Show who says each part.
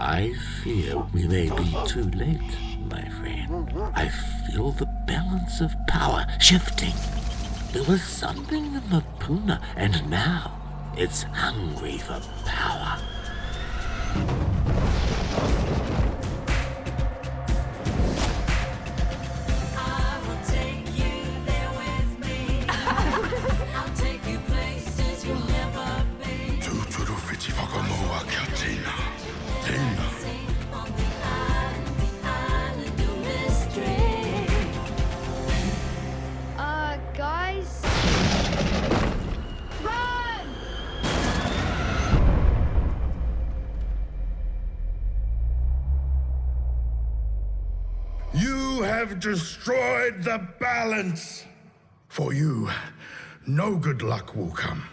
Speaker 1: I fear we may be too late, my friend. I feel the balance of power shifting. There was something in the puna, and now it's hungry for power.
Speaker 2: I will take you there with me. I'll take you places you'll never be.
Speaker 3: Tūturu whiti whakamoa kia tēnā. Tēnā.
Speaker 2: On the island of mystery.
Speaker 4: Guys. Run!
Speaker 3: You have destroyed the balance. For you, no good luck will come.